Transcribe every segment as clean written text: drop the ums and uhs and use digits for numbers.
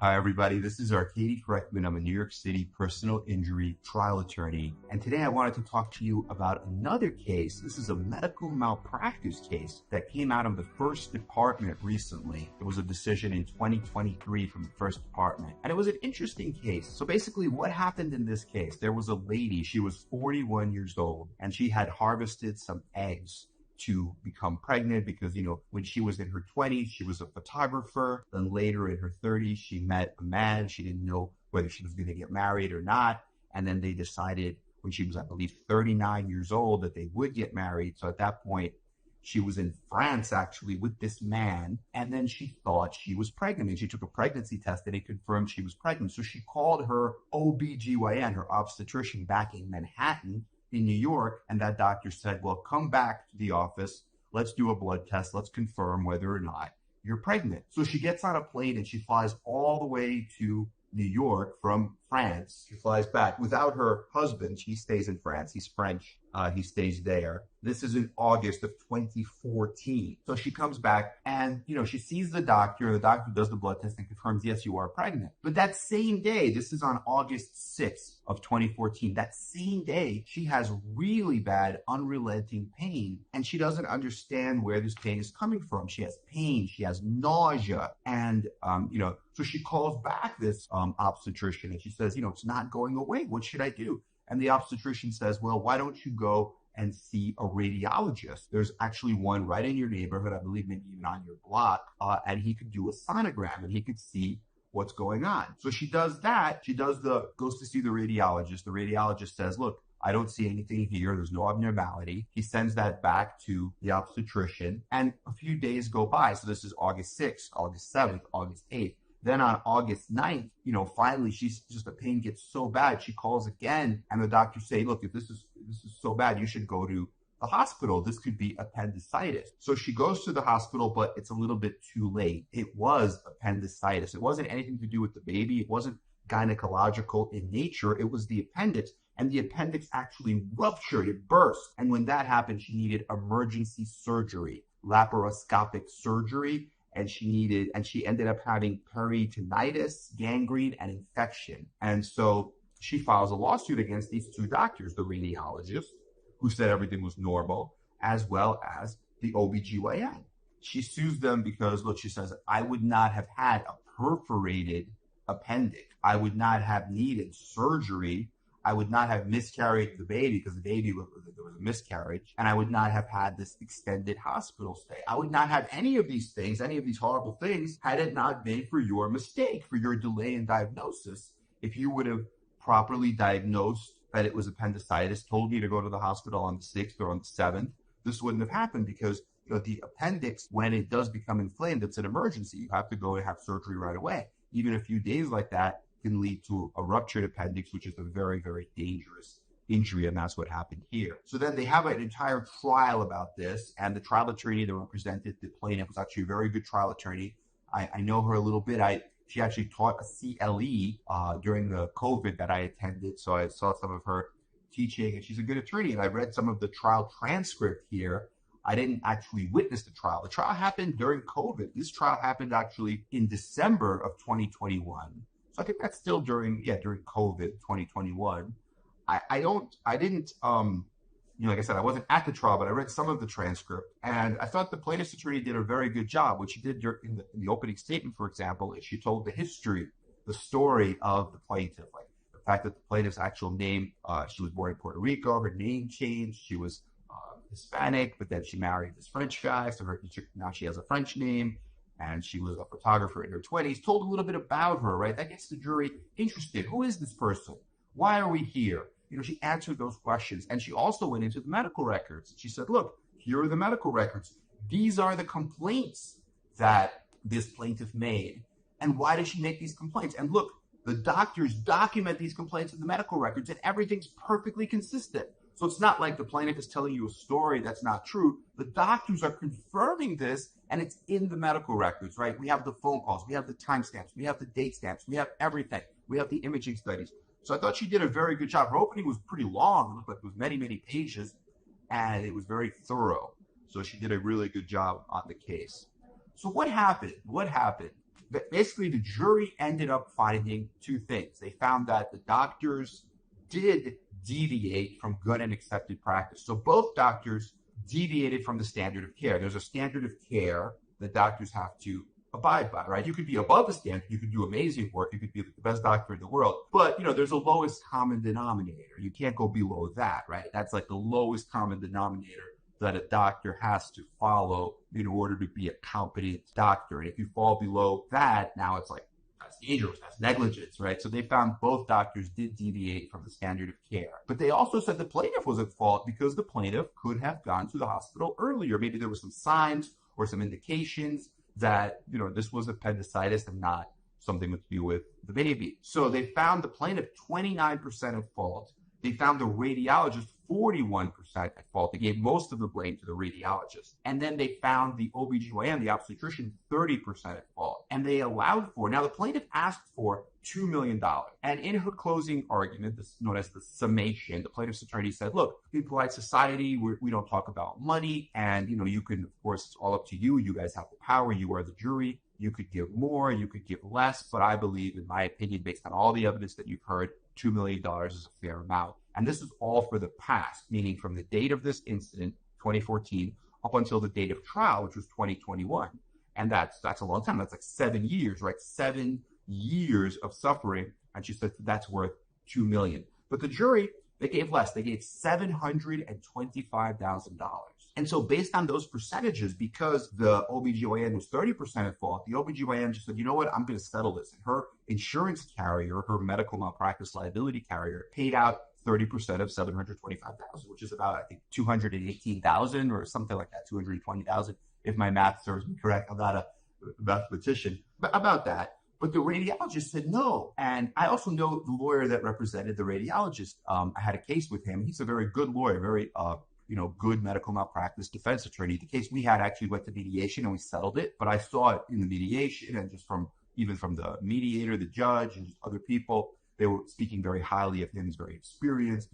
Hi, everybody. This is Arkady Frekhtman. I'm a New York City personal injury trial attorney. And today I wanted to talk to you about another case. This is a medical malpractice case that came out of the First Department recently. It was a decision in 2023 from the First Department. And it was an interesting case. So basically what happened in this case, there was a lady, she was 41 years old, and she had harvested some eggs to become pregnant because, when she was in her 20s, she was a photographer. Then later in her 30s, she met a man. She didn't know whether she was going to get married or not. And then they decided when she was, I believe, 39 years old that they would get married. So at that point, she was in France actually with this man. And then she thought she was pregnant. And she took a pregnancy test and it confirmed she was pregnant. So she called her OBGYN, her obstetrician back in Manhattan, in New York, and that doctor said, well, come back to the office, let's do a blood test, let's confirm whether or not you're pregnant. So she gets on a plane and she flies all the way to New York from France. She flies back without her husband. She stays in France. He's French. He stays there. This is in August of 2014. So she comes back and, she sees the doctor. The doctor does the blood test and confirms, yes, you are pregnant. But that same day, this is on August 6th of 2014, that same day, she has really bad, unrelenting pain. And she doesn't understand where this pain is coming from. She has pain. She has nausea. And, so she calls back this obstetrician and she says, it's not going away. What should I do? And the obstetrician says, well, why don't you go and see a radiologist? There's actually one right in your neighborhood, I believe maybe even on your block, and he could do a sonogram and he could see what's going on. So she does that. She goes to see the radiologist. The radiologist says, look, I don't see anything here. There's no abnormality. He sends that back to the obstetrician and a few days go by. So this is August 6th, August 7th, August 8th. Then on August 9th, finally the pain gets so bad, she calls again and the doctors say, look, if this is so bad, you should go to the hospital. This could be appendicitis. So she goes to the hospital, but it's a little bit too late. It was appendicitis. It wasn't anything to do with the baby. It wasn't gynecological in nature. It was the appendix. And the appendix actually ruptured. It burst. And when that happened, she needed emergency surgery, laparoscopic surgery. And she ended up having peritonitis, gangrene, and infection. And so she files a lawsuit against these two doctors, the radiologist, who said everything was normal, as well as the OBGYN. She sues them because, look, she says, I would not have had a perforated appendix. I would not have needed surgery. I would not have miscarried the baby because there was a miscarriage, and I would not have had this extended hospital stay. I would not have any of these things, any of these horrible things, had it not been for your mistake, for your delay in diagnosis. If you would have properly diagnosed that it was appendicitis, told me to go to the hospital on the 6th or on the 7th, this wouldn't have happened because the appendix, when it does become inflamed, it's an emergency. You have to go and have surgery right away. Even a few days like that can lead to a ruptured appendix, which is a very, very dangerous injury, and that's what happened here. So then they have an entire trial about this, and the trial attorney that represented the plaintiff was actually a very good trial attorney. I know her a little bit. She actually taught a CLE during the COVID that I attended, so I saw some of her teaching, and she's a good attorney, and I read some of the trial transcript here. I didn't actually witness the trial. The trial happened during COVID. This trial happened actually in December of 2021. I think that's still during COVID 2021. I didn't, like I said, I wasn't at the trial, but I read some of the transcript, and I thought the plaintiff's attorney did a very good job. What she did in the opening statement, for example, is she told the story of the plaintiff, like the fact that the plaintiff's actual name, she was born in Puerto Rico, her name changed, she was Hispanic, but then she married this French guy, so now she has a French name. And she was a photographer in her 20s, told a little bit about her, right? That gets the jury interested. Who is this person? Why are we here? She answered those questions. And she also went into the medical records. She said, look, here are the medical records. These are the complaints that this plaintiff made. And why did she make these complaints? And look, the doctors document these complaints in the medical records, and everything's perfectly consistent. So it's not like the plaintiff is telling you a story that's not true. The doctors are confirming this, and it's in the medical records, right? We have the phone calls, we have the timestamps, we have the date stamps, we have everything. We have the imaging studies. So I thought she did a very good job. Her opening was pretty long. It looked like it was many, many pages, and it was very thorough. So she did a really good job on the case. So what happened? basically the jury ended up finding two things. They found that the doctors did deviate from good and accepted practice. So both doctors deviated from the standard of care. There's a standard of care that doctors have to abide by, right? You could be above the standard, you could do amazing work, you could be the best doctor in the world, but there's a lowest common denominator. You can't go below that, right? That's like the lowest common denominator that a doctor has to follow in order to be a competent doctor. And if you fall below that, now it's like, that's dangerous, that's negligence, right? So they found both doctors did deviate from the standard of care. But they also said the plaintiff was at fault because the plaintiff could have gone to the hospital earlier. Maybe there were some signs or some indications that, this was appendicitis and not something to do with the baby. So they found the plaintiff 29% at fault. They found the radiologist 41% at fault. They gave most of the blame to the radiologist. And then they found the OBGYN, the obstetrician, 30% at fault. And they allowed for, now the plaintiff asked for $2 million. And in her closing argument, this is known as the summation, the plaintiff's attorney said, look, in polite society, we don't talk about money. And, you can, of course, it's all up to you. You guys have the power. You are the jury. You could give more, you could give less. But I believe, in my opinion, based on all the evidence that you've heard, $2 million is a fair amount. And this is all for the past, meaning from the date of this incident, 2014, up until the date of trial, which was 2021. And that's a long time. That's like 7 years, right? 7 years of suffering. And she said that's worth $2 million. But the jury, they gave less. They gave $725,000. And so based on those percentages, because the OBGYN was 30% at fault, the OBGYN just said, you know what, I'm going to settle this. And her insurance carrier, her medical malpractice liability carrier, paid out 30% of $725,000, which is about, I think, $218,000 or something like that, $220,000, if my math serves me correct. I'm not a mathematician, but about that. But the radiologist said no. And I also know the lawyer that represented the radiologist. I had a case with him. He's a very good lawyer, very good medical malpractice defense attorney. The case we had actually went to mediation and we settled it. But I saw it in the mediation, and just even from the mediator, the judge, and just other people, they were speaking very highly of him. He's very experienced,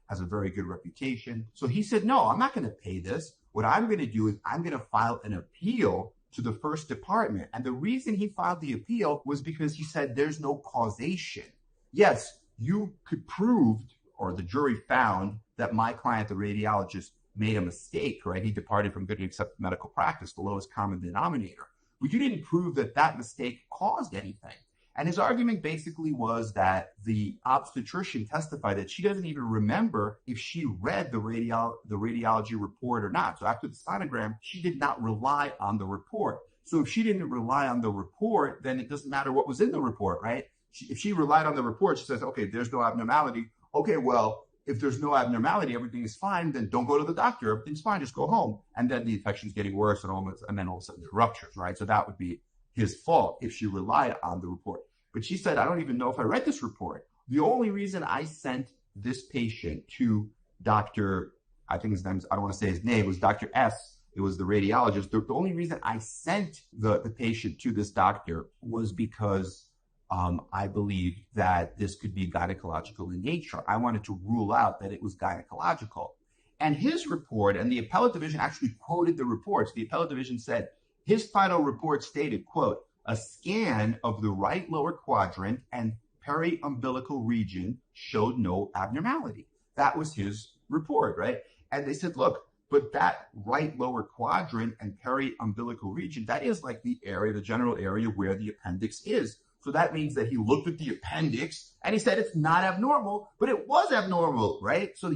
has a very good reputation. So he said, no, I'm not going to pay this. What I'm going to do is I'm going to file an appeal to the first department. And the reason he filed the appeal was because he said there's no causation. Yes, you could prove, or the jury found, that my client, the radiologist, made a mistake, right? He departed from good and accepted medical practice, the lowest common denominator. But you didn't prove that that mistake caused anything. And his argument basically was that the obstetrician testified that she doesn't even remember if she read the radiology report or not. So after the sonogram, she did not rely on the report. So if she didn't rely on the report, then it doesn't matter what was in the report, right? If she relied on the report, she says, okay, there's no abnormality. Okay, well, if there's no abnormality, everything is fine, then don't go to the doctor. Everything's fine, just go home. And then the infection's getting worse, and then all of a sudden it ruptures, right? So that would be his fault if she relied on the report. But she said, I don't even know if I read this report. The only reason I sent this patient to Dr. I think his name, I don't want to say his name, was Dr. S. It was the radiologist. The only reason I sent the patient to this doctor was because I believed that this could be gynecological in nature. I wanted to rule out that it was gynecological. And his report, and the appellate division actually quoted the reports. The appellate division said, his final report stated, quote, a scan of the right lower quadrant and periumbilical region showed no abnormality. That was his report, right? And they said, look, but that right lower quadrant and periumbilical region, that is like the area, the general area where the appendix is. So that means that he looked at the appendix and he said it's not abnormal, but it was abnormal, right? So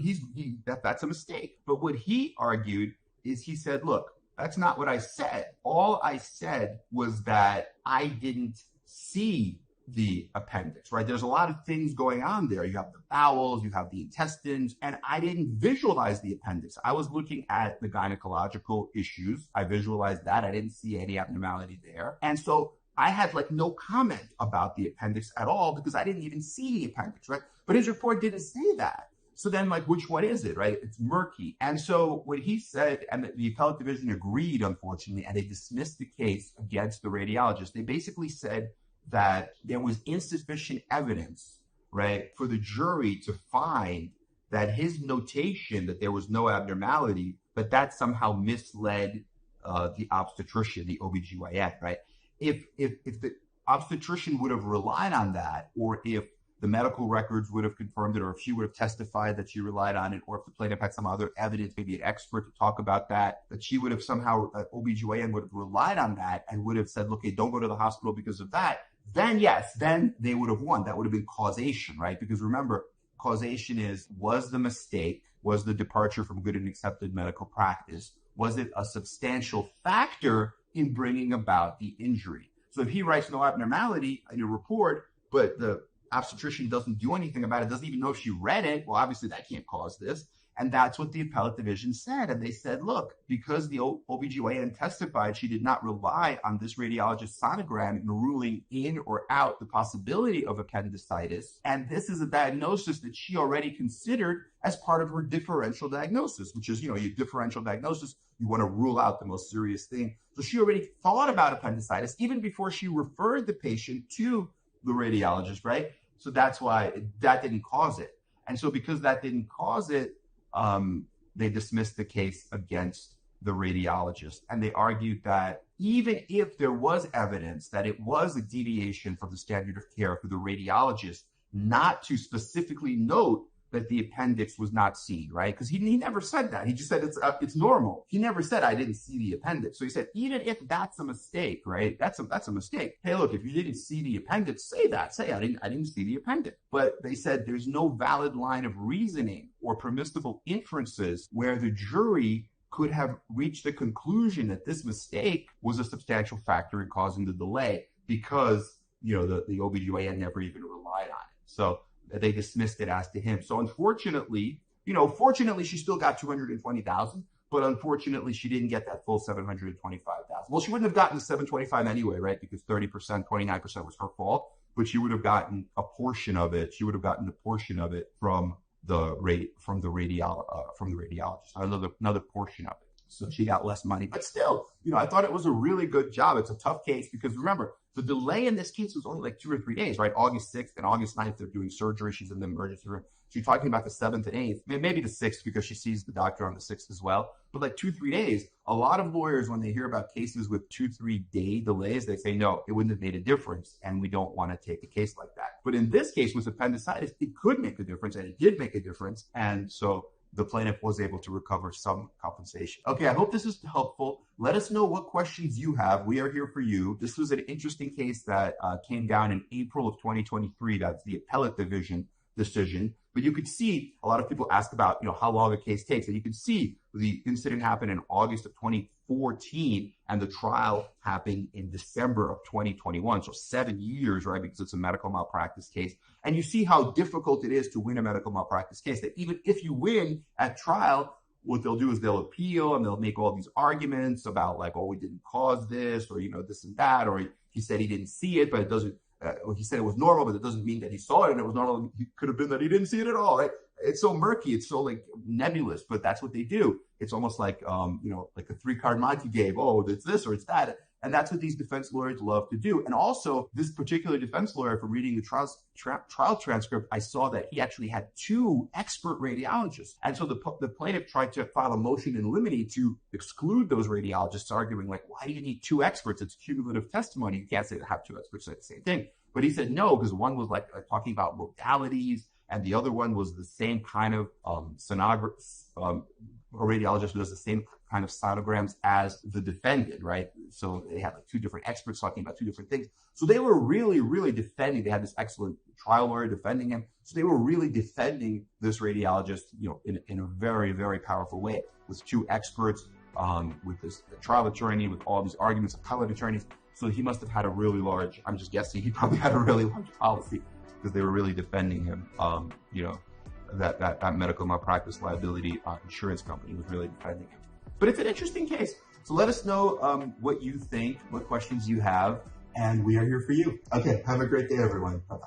that's a mistake. But what he argued is he said, look, that's not what I said. All I said was that I didn't see the appendix, right? There's a lot of things going on there. You have the bowels, you have the intestines, and I didn't visualize the appendix. I was looking at the gynecological issues. I visualized that. I didn't see any abnormality there. And so I had no comment about the appendix at all because I didn't even see the appendix, right? But his report didn't say that. So then, which one is it, right? It's murky. And so what he said, and the appellate division agreed, unfortunately, and they dismissed the case against the radiologist. They basically said that there was insufficient evidence, right, for the jury to find that his notation that there was no abnormality, but that somehow misled the obstetrician, the OBGYN, right? If obstetrician would have relied on that, or if the medical records would have confirmed it, or if she would have testified that she relied on it, or if the plaintiff had some other evidence, maybe an expert to talk about that she would have somehow, OBGYN would have relied on that and would have said, look, hey, don't go to the hospital because of that, then yes, then they would have won. That would have been causation, right? Because remember, causation was the mistake, was the departure from good and accepted medical practice, was it a substantial factor in bringing about the injury? So if he writes no abnormality in a report, but the obstetrician doesn't do anything about it, doesn't even know if she read it, well, obviously that can't cause this. And that's what the appellate division said. And they said, look, because the OBGYN testified she did not rely on this radiologist sonogram in ruling in or out the possibility of appendicitis, and this is a diagnosis that she already considered as part of her differential diagnosis, which is, your differential diagnosis, you want to rule out the most serious thing. So she already thought about appendicitis even before she referred the patient to the radiologist, right? So that's why that didn't cause it. And so because that didn't cause it, they dismissed the case against the radiologist. And they argued that even if there was evidence that it was a deviation from the standard of care for the radiologist not to specifically note that the appendix was not seen, right? Because he never said that. He just said it's normal. He never said I didn't see the appendix. So he said even if that's a mistake, right? That's a mistake. Hey, look, if you didn't see the appendix, say that. Say I didn't see the appendix. But they said there's no valid line of reasoning or permissible inferences where the jury could have reached the conclusion that this mistake was a substantial factor in causing the delay because the OBGYN never even relied on it. So they dismissed it as to him. So unfortunately, fortunately, she still got $220,000, but unfortunately, she didn't get that full $725,000. Well, she wouldn't have gotten the $725,000 anyway, right? Because 30%, 29% was her fault, but she would have gotten a portion of it. She would have gotten a portion of it from the radiologist, another portion of it. So she got less money, but still, I thought it was a really good job. It's a tough case because remember, the delay in this case was only like 2 or 3 days, right? August 6th and August 9th, they're doing surgery. She's in the emergency room. She's talking about the 7th and 8th, maybe the 6th because she sees the doctor on the 6th as well. But like 2-3 days, a lot of lawyers, when they hear about cases with 2-3 day delays, they say, no, it wouldn't have made a difference. And we don't want to take a case like that. But in this case with appendicitis, it could make a difference and it did make a difference. And so the plaintiff was able to recover some compensation. Okay, I hope this is helpful. Let us know what questions you have. We are here for you. This was an interesting case that came down in April of 2023. That's the Appellate Division decision. But you could see a lot of people ask about, how long the case takes. And you can see the incident happened in August of 2014 and the trial happened in December of 2021. So 7 years, right? Because it's a medical malpractice case. And you see how difficult it is to win a medical malpractice case. That even if you win at trial, what they'll do is they'll appeal and they'll make all these arguments about like, oh, we didn't cause this, or, this and that, or he said he didn't see it, but it doesn't, he said it was normal, but it doesn't mean that he saw it and it was normal. It could have been that he didn't see it at all, right? It's so murky. It's so like nebulous, but that's what they do. It's almost like, like a 3-card Monte game. Oh, it's this or it's that. And that's what these defense lawyers love to do. And also this particular defense lawyer, from reading the trial transcript, I saw that he actually had 2 expert radiologists. And so the plaintiff tried to file a motion in limine to exclude those radiologists, arguing like, why do you need 2 experts? It's cumulative testimony. You can't say to have 2 experts say the same thing. But he said no, because one was like talking about modalities, and the other one was the same kind of a radiologist who does the same kind of sonograms as the defendant, right? So they had like 2 different experts talking about 2 different things. So they were really, really defending. They had this excellent trial lawyer defending him. So they were really defending this radiologist, in a very, very powerful way, with 2 experts, with this trial attorney, with all these arguments, appellate attorneys. So he must have had a really large, I'm just guessing, he probably had a really large policy because they were really defending him. That medical malpractice liability insurance company was really defending him. But it's an interesting case. So let us know what you think, what questions you have, and we are here for you. Okay, have a great day, everyone. Bye-bye.